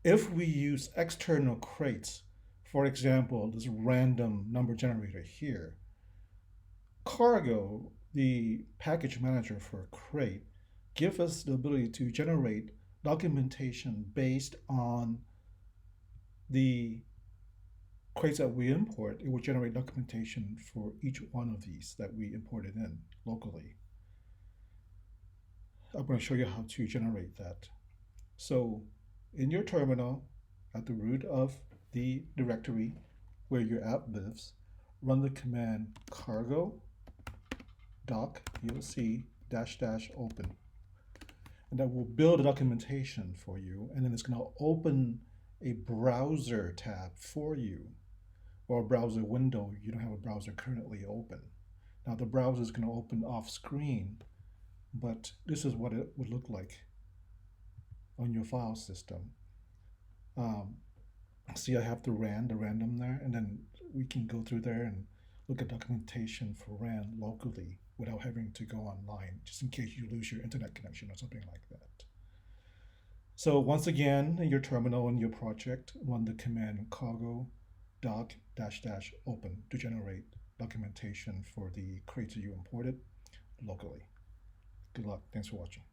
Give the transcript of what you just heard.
If we use external crates, for example, this random number generator here, Cargo, the package manager for Crate, gives us the ability to generate documentation based on the crates that we import. It will generate documentation for each one of these that we imported in locally. I'm going to show you how to generate that. So in your terminal, at the root of the directory where your app lives, run the command cargo doc, you'll see dash dash open. And that will build a documentation for you, and then it's going to open a browser tab for you, or a browser window. You don't have a browser currently open. Now the browser is going to open off screen, but this is what it would look like on your file system. Um, See, I have the random there, and then we can go through there and look at documentation for RAN locally without having to go online, just in case you lose your internet connection or something like that. So once again, in your terminal in your project, run the command cargo doc dash dash open to generate documentation for the crates you imported locally. Good luck. Thanks for watching.